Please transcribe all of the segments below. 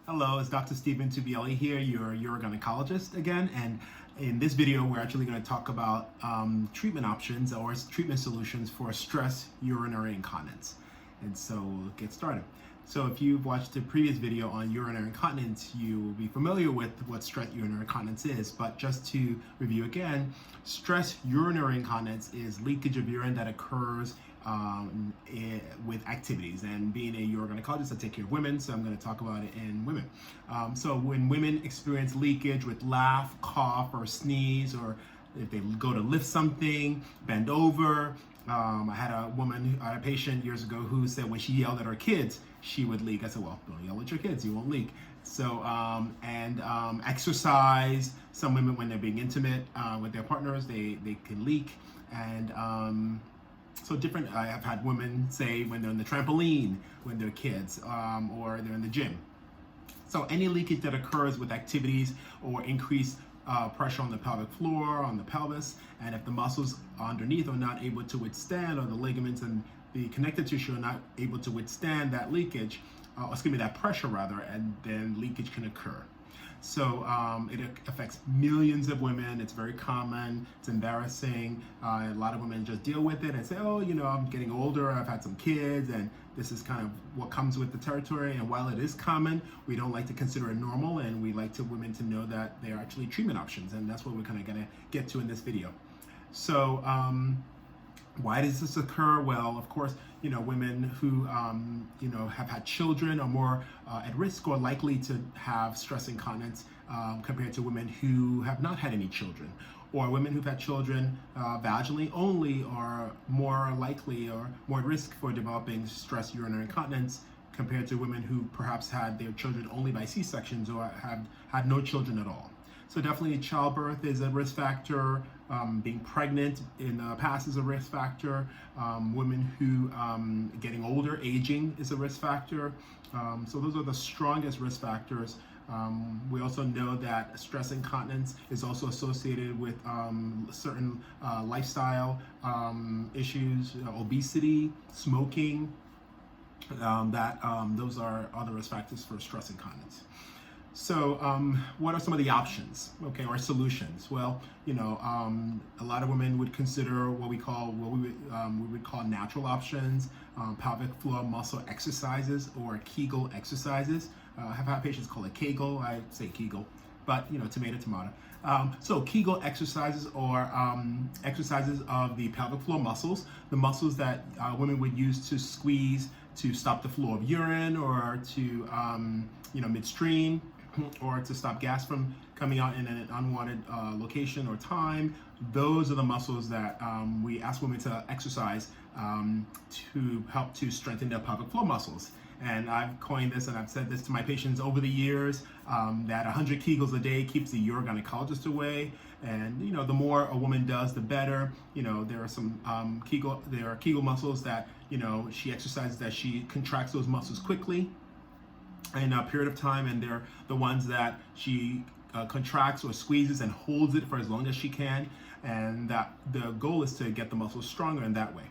Hello, it's Dr. Tugbiyele here, your urogynecologist again, and in this video we're actually going to talk about treatment options or treatment solutions for stress urinary incontinence. And so we'll get started. So if you've watched the previous video on urinary incontinence, you will be familiar with what stress urinary incontinence is, but just to review again, stress urinary incontinence is leakage of urine that occurs with activities. And being a urogynecologist, I take care of women, so I'm going to talk about it in women. So when women experience leakage with laugh, cough, or sneeze, or if they go to lift something, bend over. I had a patient years ago who said when she yelled at her kids, she would leak. I said, well, don't yell at your kids, you won't leak. So, exercise, some women when they're being intimate with their partners, they can leak. And so different, I have had women say when they're in the trampoline, when they're kids, or they're in the gym. So any leakage that occurs with activities or increased pressure on the pelvic floor, on the pelvis, and if the muscles underneath are not able to withstand, or the ligaments and the connective tissue are not able to withstand that leakage, that pressure rather, and then leakage can occur. So it affects millions of women. It's very common. It's embarrassing. A lot of women just deal with it and say, oh, I'm getting older. I've had some kids, and this is kind of what comes with the territory. And while it is common, we don't like to consider it normal, and we like women to know that there are actually treatment options, and that's what we're kind of going to get to in this video. So why does this occur? Well, of course, women who, have had children are more at risk or likely to have stress incontinence compared to women who have not had any children. Or women who've had children vaginally only are more likely or more at risk for developing stress urinary incontinence compared to women who perhaps had their children only by C-sections or have had no children at all. So definitely childbirth is a risk factor. Being pregnant in the past is a risk factor. Women who getting older, aging is a risk factor. So those are the strongest risk factors. We also know that stress incontinence is also associated with certain lifestyle issues, obesity, smoking. Those are other risk factors for stress incontinence. So what are some of the options, or solutions? Well, a lot of women would consider what we would call natural options, pelvic floor muscle exercises or Kegel exercises. I have had patients call it Kegel. I say Kegel, but tomato, tomato. So Kegel exercises or exercises of the pelvic floor muscles, the muscles that women would use to squeeze to stop the flow of urine, or to midstream, or to stop gas from coming out in an unwanted location or time. Those are the muscles that we ask women to exercise to help to strengthen their pelvic floor muscles. And I've coined this, and I've said this to my patients over the years, that 100 Kegels a day keeps the urogynecologist away. And the more a woman does, the better. There are some Kegel muscles that she exercises that she contracts those muscles quickly in a period of time, and they're the ones that she contracts or squeezes and holds it for as long as she can, and that the goal is to get the muscles stronger in that way.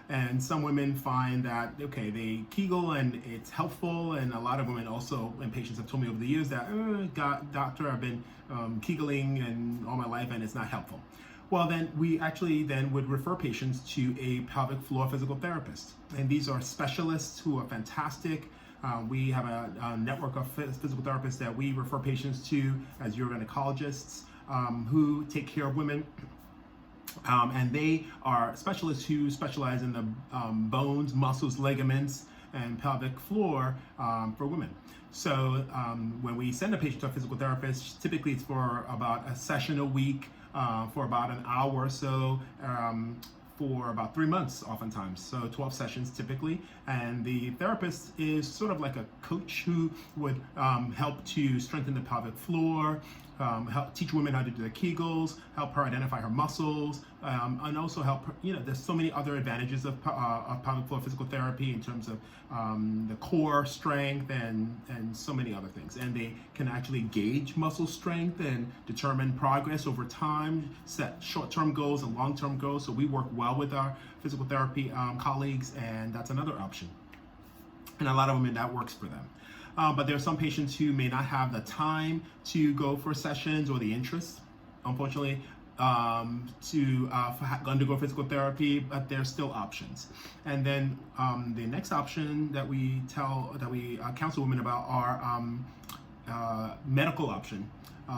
And some women find that they Kegel and it's helpful, and a lot of women also, and patients have told me over the years that doctor, I've been Kegeling and all my life and it's not helpful. Well, then we actually would refer patients to a pelvic floor physical therapist, and these are specialists who are fantastic. We have a network of physical therapists that we refer patients to as urogynecologists who take care of women. And they are specialists who specialize in the bones, muscles, ligaments, and pelvic floor for women. So when we send a patient to a physical therapist, typically it's for about a session a week, for about an hour or so, for about 3 months oftentimes, so 12 sessions typically. And the therapist is sort of like a coach who would help to strengthen the pelvic floor, help teach women how to do the Kegels, help her identify her muscles, and also help her, there's so many other advantages of pelvic floor physical therapy in terms of the core strength and so many other things. And they can actually gauge muscle strength and determine progress over time, set short-term goals and long-term goals. So we work well with our physical therapy colleagues, and that's another option. And a lot of women, that works for them. But there are some patients who may not have the time to go for sessions or the interest, unfortunately, to undergo physical therapy, but there's still options. And then the next option that we counsel women about are medical option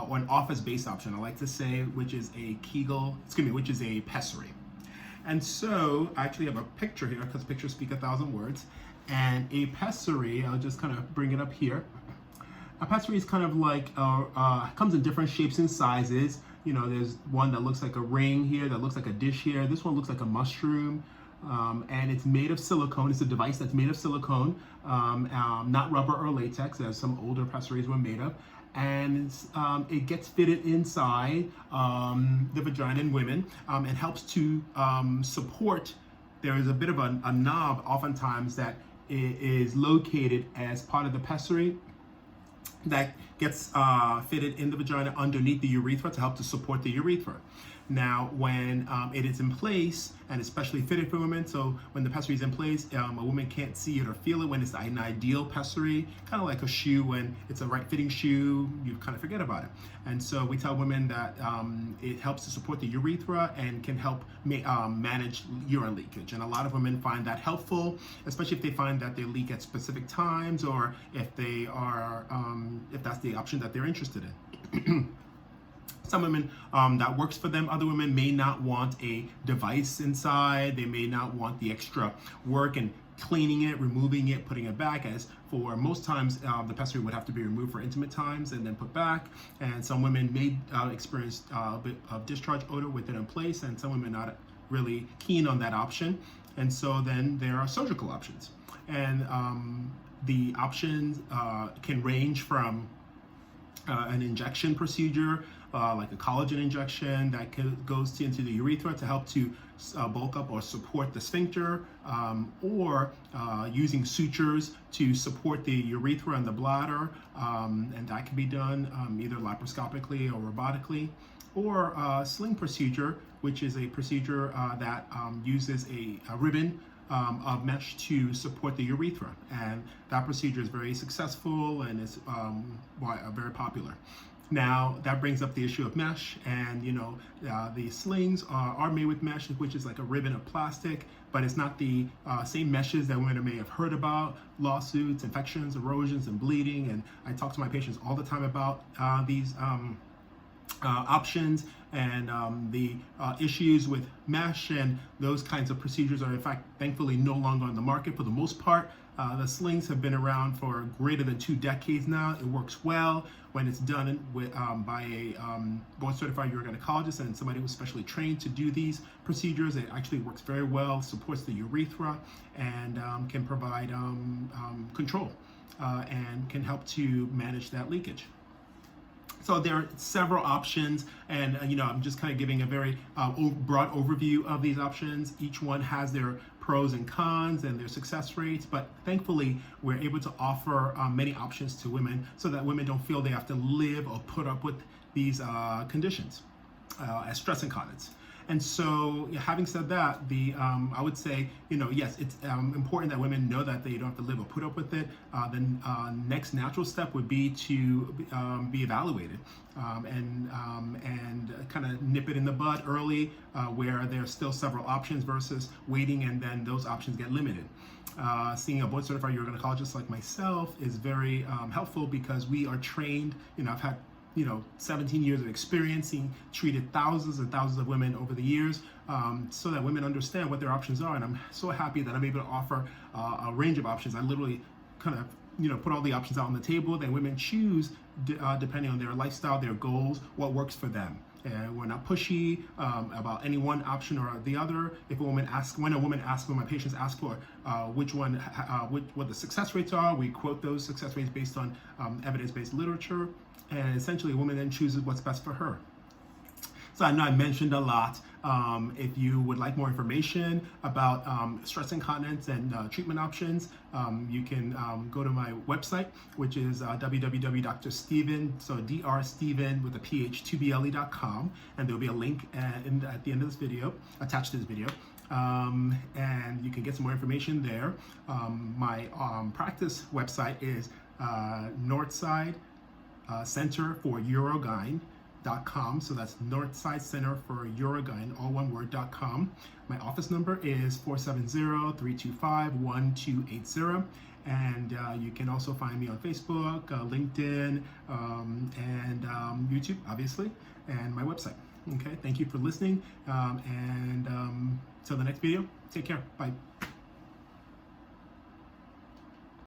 or an office-based option, I like to say, which is which is a pessary. And so I actually have a picture here because pictures speak 1,000 words. And a pessary, I'll just kind of bring it up here. A pessary is kind of like, comes in different shapes and sizes. You know, there's one that looks like a ring here, that looks like a dish here. This one looks like a mushroom, and it's made of silicone. It's a device that's made of silicone, not rubber or latex, as some older pessaries were made of. And it gets fitted inside the vagina in women and helps to support. There is a bit of a knob oftentimes that is located as part of the pessary that gets fitted in the vagina underneath the urethra to help to support the urethra. Now, when it is in place, and especially fitted for women, so when the pessary is in place, a woman can't see it or feel it when it's an ideal pessary, kind of like a shoe. When it's a right fitting shoe, you kind of forget about it. And so we tell women that it helps to support the urethra and can help manage urine leakage. And a lot of women find that helpful, especially if they find that they leak at specific times, or if they are, if that's the option that they're interested in. Some women, that works for them. Other women may not want a device inside. They may not want the extra work and cleaning it, removing it, putting it back, as for most times the pessary would have to be removed for intimate times and then put back. And some women may experience a bit of discharge odor with it in place, and some women not really keen on that option. And so then there are surgical options. And the options can range from an injection procedure, like a collagen injection that goes into the urethra to help to bulk up or support the sphincter, or using sutures to support the urethra and the bladder, and that can be done either laparoscopically or robotically, or a sling procedure, which is a procedure that uses a ribbon of mesh to support the urethra, and that procedure is very successful and is very popular. Now that brings up the issue of mesh, and the slings are made with mesh, which is like a ribbon of plastic, but it's not the same meshes that women may have heard about: lawsuits, infections, erosions, and bleeding. And I talk to my patients all the time about these options and the issues with mesh, and those kinds of procedures are in fact thankfully no longer on the market for the most part. The slings have been around for greater than 2 decades now. It works well when it's done by a board-certified urogynecoloogist and somebody who's specially trained to do these procedures. It actually works very well, supports the urethra, and can provide control and can help to manage that leakage. So there are several options, and I'm just kind of giving a very broad overview of these options. Each one has their pros and cons and their success rates, but thankfully we're able to offer many options to women so that women don't feel they have to live or put up with these conditions as stress incontinence. And so, having said that, I would say, yes, it's important that women know that they don't have to live or put up with it. The next natural step would be to be evaluated and kind of nip it in the bud early, where there's still several options versus waiting and then those options get limited. Seeing a board-certified urogynecologists like myself is very helpful because we are trained. I've had 17 years of experience, treated thousands and thousands of women over the years, so that women understand what their options are. And I'm so happy that I'm able to offer a range of options. I literally kind of put all the options out on the table that women choose depending on their lifestyle, their goals, what works for them. And we're not pushy about any one option or the other. When my patients ask for what the success rates are, we quote those success rates based on evidence-based literature, and essentially a woman then chooses what's best for her. So I know I mentioned a lot. If you would like more information about stress incontinence and treatment options, you can go to my website, which is www.drsteven, so drsteven with a PH, Tugbiyele.com, and there'll be a link at the end of this video, attached to this video. And you can get some more information there. My practice website is Northside Center for Urogyn.com. So that's Northside Center for Urogyn, all one word.com. My office number is 470-325-1280. And you can also find me on Facebook, LinkedIn, and YouTube, obviously, and my website. Okay, thank you for listening. Till the next video, take care. Bye.